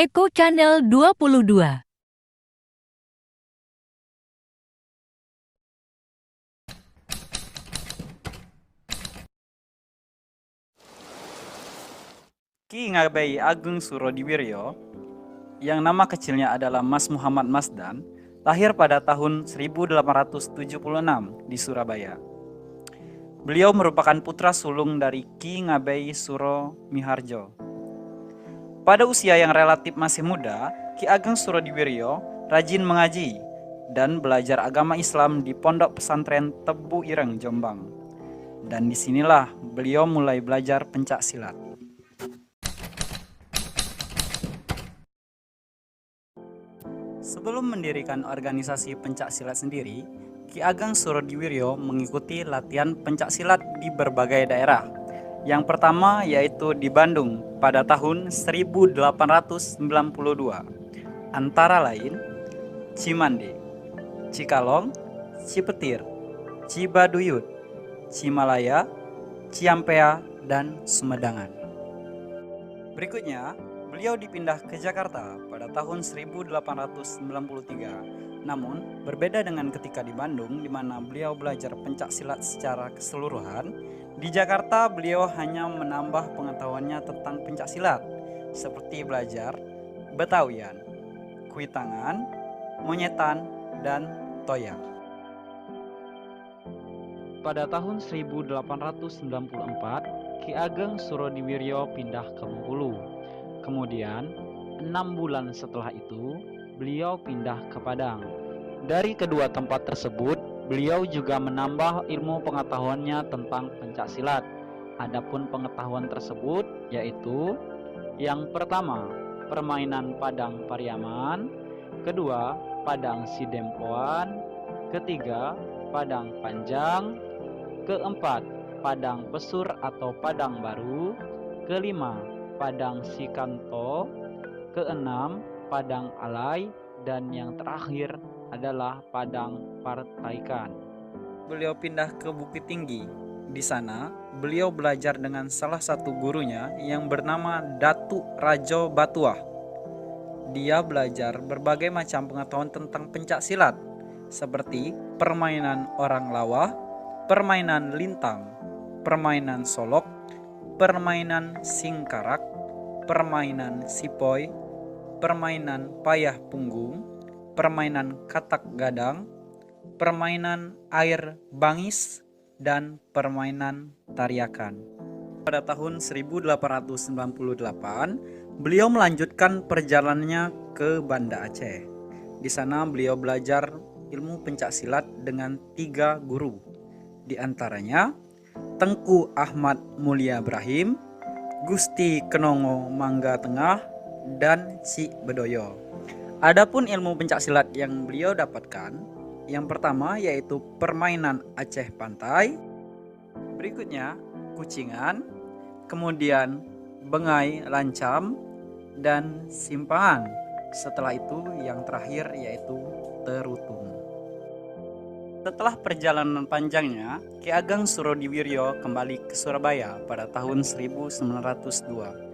Eko Channel 22. Ki Ngabai Ageng Surodiwiryo, yang nama kecilnya adalah Mas Muhammad Masdan, lahir pada tahun 1876 di Surabaya. Beliau merupakan putra sulung dari Ki Ngabai Suro Miharjo. Pada usia yang relatif masih muda, Ki Ageng Surodiwiryo rajin mengaji dan belajar agama Islam di Pondok Pesantren Tebu Ireng, Jombang. Dan disinilah beliau mulai belajar pencak silat. Sebelum mendirikan organisasi pencak silat sendiri, Ki Ageng Surodiwiryo mengikuti latihan pencak silat di berbagai daerah. Yang pertama yaitu di Bandung pada tahun 1892. Antara lain Cimande, Cikalong, Cipetir, Cibaduyut, Cimalaya, Ciampea, dan Sumedangan. Berikutnya, beliau dipindah ke Jakarta pada tahun 1893. Namun, berbeda dengan ketika di Bandung, di mana beliau belajar pencak silat secara keseluruhan, di Jakarta beliau hanya menambah pengetahuannya tentang pencak silat, seperti belajar Betawian, Kuitangan, Monyetan, dan Toyak. Pada tahun 1894, Ki Ageng Surodiwiryo pindah ke Bengkulu. Kemudian, 6 bulan setelah itu, beliau pindah ke Padang. Dari kedua tempat tersebut, beliau juga menambah ilmu pengetahuannya tentang pencak silat. Adapun pengetahuan tersebut yaitu yang pertama, permainan Padang Pariaman, kedua, Padang Sidempoan, ketiga, Padang Panjang, keempat, Padang Pesur atau Padang Baru, kelima, Padang Sikanto, keenam, Padang Alai, dan yang terakhir adalah Padang Partaikan. Beliau pindah ke Bukit Tinggi. Di sana, beliau belajar dengan salah satu gurunya yang bernama Datu Rajo Batuah. Dia belajar berbagai macam pengetahuan tentang pencak silat, seperti permainan orang lawah, permainan lintang, permainan solok, permainan singkarak, permainan sipoi, permainan payah punggung, permainan katak gadang, permainan air bangis, dan permainan tariakan. Pada tahun 1898, beliau melanjutkan perjalanannya ke Banda Aceh. Di sana beliau belajar ilmu pencak silat dengan 3 guru. Di antaranya Tengku Ahmad Mulia Ibrahim, Gusti Kenongo Mangga Tengah, dan Cik Bedoyo. Adapun ilmu pencak silat yang beliau dapatkan, yang pertama yaitu permainan Aceh Pantai, berikutnya Kucingan, kemudian Bengai Lancam, dan Simpangan. Setelah itu yang terakhir yaitu Terutung. Setelah perjalanan panjangnya, Ki Ageng Surodiwiryo kembali ke Surabaya pada tahun 1902.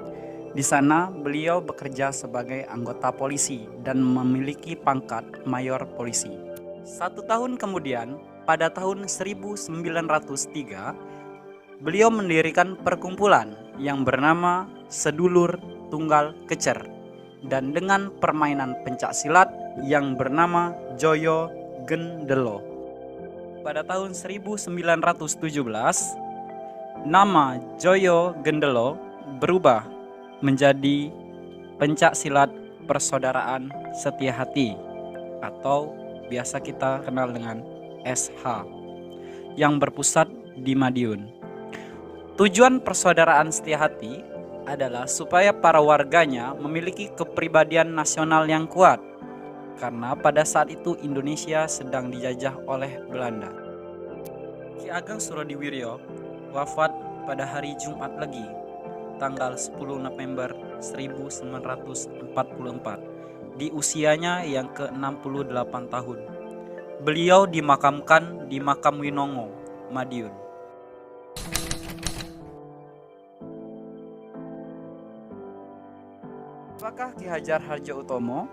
Di sana beliau bekerja sebagai anggota polisi dan memiliki pangkat mayor polisi. 1 tahun kemudian, pada tahun 1903, beliau mendirikan perkumpulan yang bernama Sedulur Tunggal Kecer dan dengan permainan pencak silat yang bernama Joyo Gendelo. Pada tahun 1917, nama Joyo Gendelo berubah menjadi Pencak Silat Persaudaraan Setia Hati atau biasa kita kenal dengan SH yang berpusat di Madiun. Tujuan Persaudaraan Setia Hati adalah supaya para warganya memiliki kepribadian nasional yang kuat, karena pada saat itu Indonesia sedang dijajah oleh Belanda. Ki Ageng Surodiwiryo wafat pada hari Jumat Legi, tanggal 10 November 1944, di usianya yang ke-68 tahun. Beliau dimakamkan di Makam Winongo, Madiun. Apakah Ki Hajar Hardjoatomo?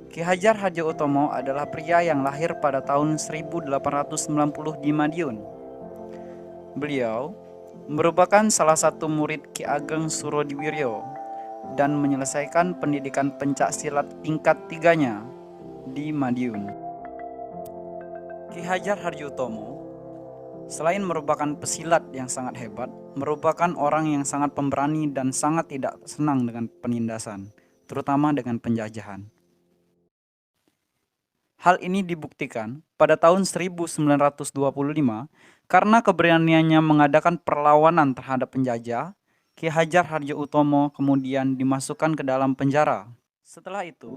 Ki Hajar Hardjoatomo adalah pria yang lahir pada tahun 1890 di Madiun. Beliau merupakan salah satu murid Ki Ageng Surodiwiryo dan menyelesaikan pendidikan pencak silat tingkat 3-nya di Madiun. Ki Hajar Hardjoatomo selain merupakan pesilat yang sangat hebat, merupakan orang yang sangat pemberani dan sangat tidak senang dengan penindasan, terutama dengan penjajahan. Hal ini dibuktikan pada tahun 1925 karena keberaniannya mengadakan perlawanan terhadap penjajah. Ki Hajar Hardjoatomo kemudian dimasukkan ke dalam penjara. Setelah itu,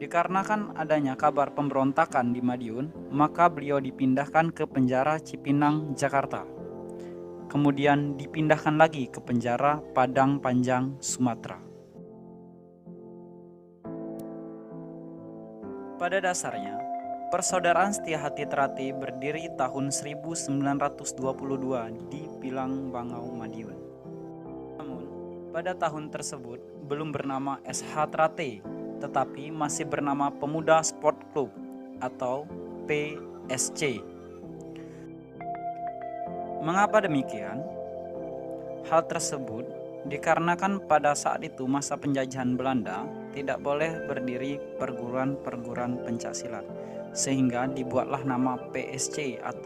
dikarenakan adanya kabar pemberontakan di Madiun, maka beliau dipindahkan ke penjara Cipinang, Jakarta. Kemudian dipindahkan lagi ke penjara Padang Panjang, Sumatera. Pada dasarnya, Persaudaraan Setia Hati Trate berdiri tahun 1922 di Pilang Bangau, Madiun. Namun, pada tahun tersebut belum bernama SH Trate, tetapi masih bernama Pemuda Sport Club atau PSC. Mengapa demikian? Hal tersebut dikarenakan pada saat itu masa penjajahan Belanda tidak boleh berdiri perguruan-perguruan pencaksilat, sehingga dibuatlah nama PSC atau